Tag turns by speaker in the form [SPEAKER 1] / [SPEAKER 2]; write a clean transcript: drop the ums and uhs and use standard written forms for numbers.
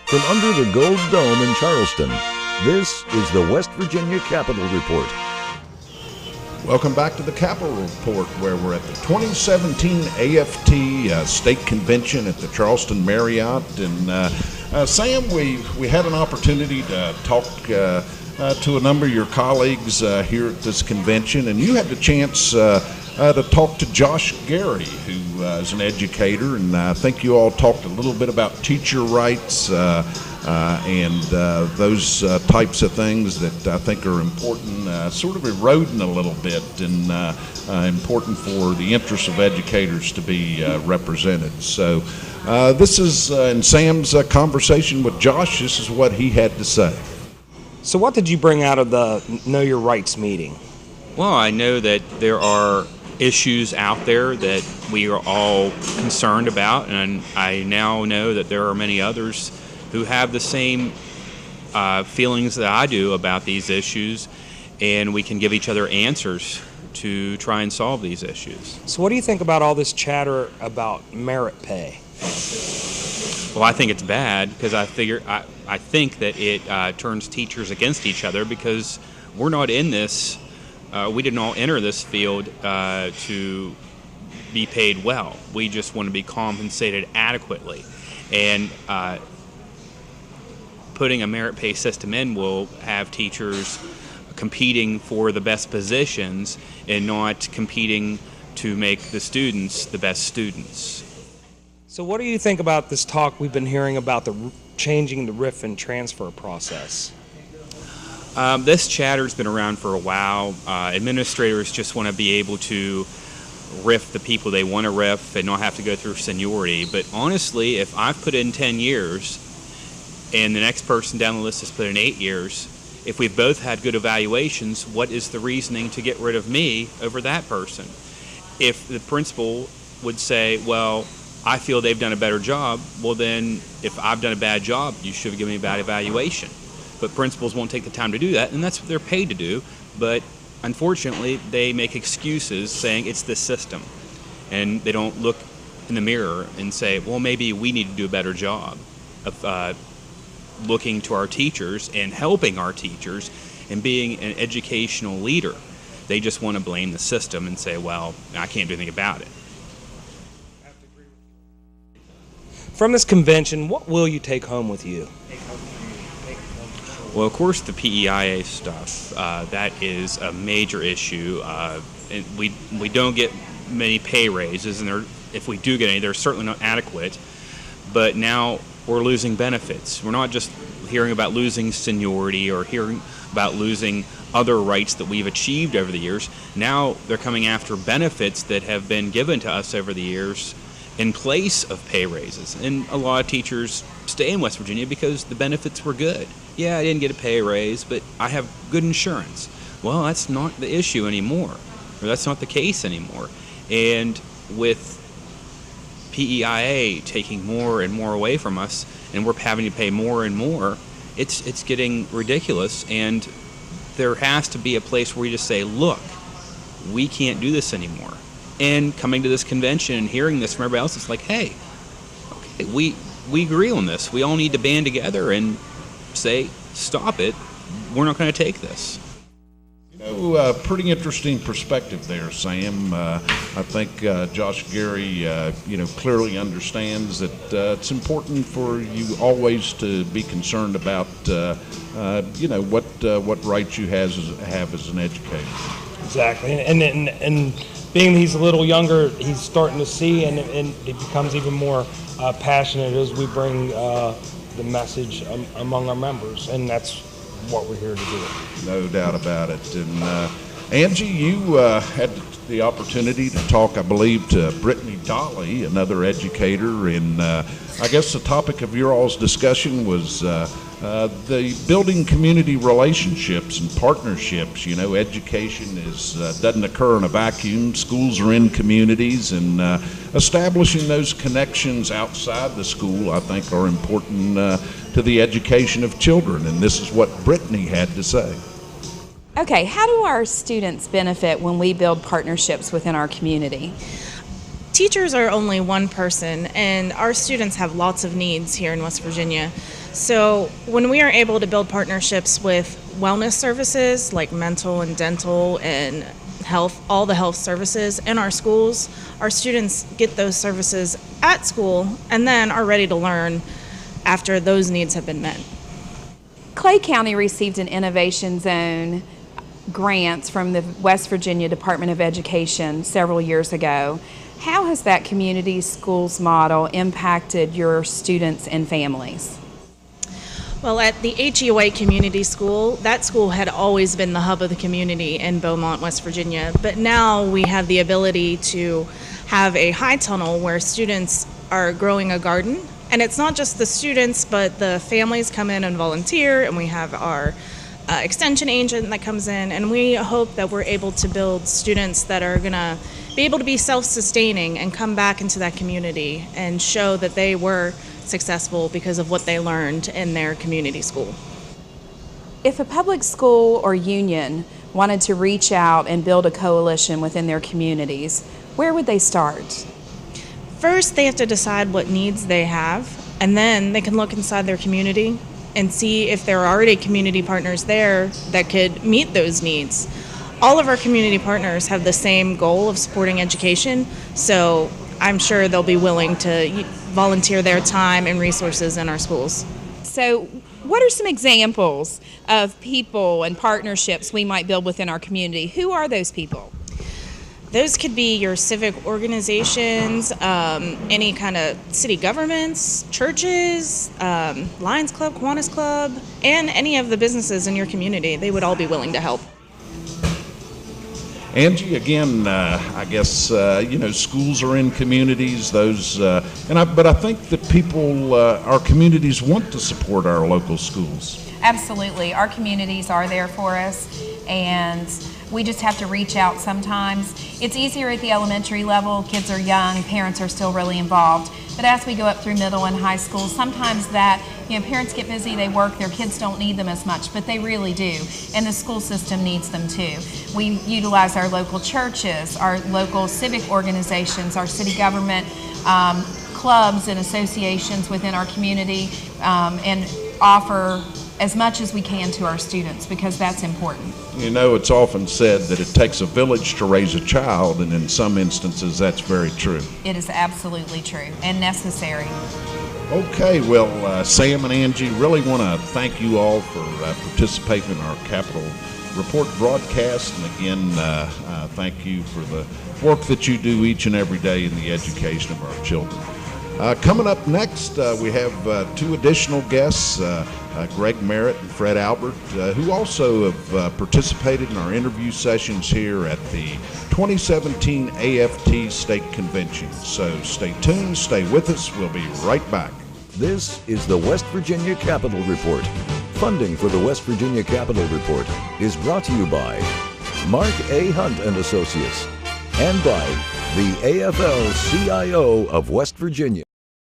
[SPEAKER 1] From under the Gold Dome in Charleston, this is the West Virginia Capitol Report.
[SPEAKER 2] Welcome back to the Capitol Report, where we're at the 2017 AFT State Convention at the Charleston Marriott. And Sam, we had an opportunity to talk to a number of your colleagues here at this convention, and you had the chance to talk to Josh Gary, who is an educator, and I think you all talked a little bit about teacher rights and those types of things that I think are important, sort of eroding a little bit, and important for the interests of educators to be represented. So this is in Sam's conversation with Josh. This is what he had to say.
[SPEAKER 3] So what did you bring out of the Know Your Rights meeting?
[SPEAKER 4] Well, I know that there are issues out there that we are all concerned about, and I now know that there are many others who have the same feelings that I do about these issues, and we can give each other answers to try and solve these issues.
[SPEAKER 3] So what do you think about all this chatter about merit pay?
[SPEAKER 4] Well, I think it's bad because I think that it turns teachers against each other, because we're not in this. We didn't all enter this field to be paid well. We just want to be compensated adequately, and putting a merit pay system in will have teachers competing for the best positions and not competing to make the students the best students.
[SPEAKER 3] So what do you think about this talk we've been hearing about changing the RIF and transfer process?
[SPEAKER 4] This chatter's been around for a while. Administrators just want to be able to RIF the people they want to RIF and not have to go through seniority. But honestly, if I've put in 10 years and the next person down the list has put in 8 years, if we've both had good evaluations, what is the reasoning to get rid of me over that person? If the principal would say, well, I feel they've done a better job, well then, if I've done a bad job, you should have given me a bad evaluation. But principals won't take the time to do that, and that's what they're paid to do. But unfortunately, they make excuses saying it's the system, and they don't look in the mirror and say, well, maybe we need to do a better job of looking to our teachers and helping our teachers and being an educational leader. They just want to blame the system and say, well, I can't do anything about it.
[SPEAKER 3] From this convention, what will you take home with you?
[SPEAKER 4] Well, of course, the PEIA stuff, that is a major issue. And we don't get many pay raises, and if we do get any, they're certainly not adequate. But now we're losing benefits. We're not just hearing about losing seniority or hearing about losing other rights that we've achieved over the years. Now they're coming after benefits that have been given to us over the years in place of pay raises. And a lot of teachers stay in West Virginia because the benefits were good. Yeah, I didn't get a pay raise, but I have good insurance. Well, that's not the issue anymore, or that's not the case anymore. And with PEIA taking more and more away from us, and we're having to pay more and more, it's getting ridiculous. And there has to be a place where we just say, look, we can't do this anymore. And coming to this convention and hearing this from everybody else, it's like, hey, okay, we agree on this. We all need to band together and say, stop it. We're not going to take this.
[SPEAKER 2] Pretty interesting perspective there, Sam. I think Josh Gary, clearly understands that it's important for you always to be concerned about, what rights you have as an educator.
[SPEAKER 3] Exactly, and being he's a little younger, he's starting to see, and it becomes even more passionate as we bring the message among our members, and that's what we're here to do.
[SPEAKER 2] No doubt about it. And Angie, you had the opportunity to talk, I believe, to Brittany Dolly, another educator, and I guess the topic of your all's discussion was the building community relationships and partnerships. Education doesn't occur in a vacuum. Schools are in communities, and establishing those connections outside the school, I think, are important to the education of children. And this is what Brittany had to say.
[SPEAKER 5] Okay, how do our students benefit when we build partnerships within our community?
[SPEAKER 6] Teachers are only one person, and our students have lots of needs here in West Virginia. So when we are able to build partnerships with wellness services like mental and dental and health, all the health services in our schools, our students get those services at school and then are ready to learn after those needs have been met.
[SPEAKER 5] Clay County received an Innovation Zone grant from the West Virginia Department of Education several years ago. How has that community schools model impacted your students and families?
[SPEAKER 6] Well, at the HEOA Community School, that school had always been the hub of the community in Beaumont, West Virginia, but now we have the ability to have a high tunnel where students are growing a garden. And it's not just the students, but the families come in and volunteer, and we have our extension agent that comes in, and we hope that we're able to build students that are going to be able to be self-sustaining and come back into that community and show that they were successful because of what they learned in their community school.
[SPEAKER 5] If a public school or union wanted to reach out and build a coalition within their communities, where would they start?
[SPEAKER 6] First, they have to decide what needs they have, and then they can look inside their community and see if there are already community partners there that could meet those needs. All of our community partners have the same goal of supporting education, so I'm sure they'll be willing to volunteer their time and resources in our schools.
[SPEAKER 5] So, what are some examples of people and partnerships we might build within our community? Who are those people?
[SPEAKER 6] Those could be your civic organizations, any kind of city governments, churches, Lions Club, Kiwanis Club, and any of the businesses in your community. They would all be willing to help.
[SPEAKER 2] Angie, again, I guess schools are in communities. But I think that people, our communities, want to support our local schools.
[SPEAKER 5] Absolutely, our communities are there for us, and we just have to reach out sometimes. It's easier at the elementary level. Kids are young, parents are still really involved. But as we go up through middle and high school, sometimes parents get busy, they work, their kids don't need them as much, but they really do. And the school system needs them too. We utilize our local churches, our local civic organizations, our city government, clubs and associations within our community, and offer as much as we can to our students, because that's important.
[SPEAKER 2] It's often said that it takes a village to raise a child, and in some instances that's very true.
[SPEAKER 5] It is absolutely true and necessary.
[SPEAKER 2] Okay, well, Sam and Angie, really want to thank you all for participating in our Capitol Report broadcast, and again, thank you for the work that you do each and every day in the education of our children. Coming up next, we have two additional guests, Greg Merritt and Fred Albert, who also have participated in our interview sessions here at the 2017 AFT State Convention. So stay tuned, stay with us. We'll be right back.
[SPEAKER 1] This is the West Virginia Capitol Report. Funding for the West Virginia Capitol Report is brought to you by Mark A. Hunt and Associates and by the AFL-CIO of West Virginia.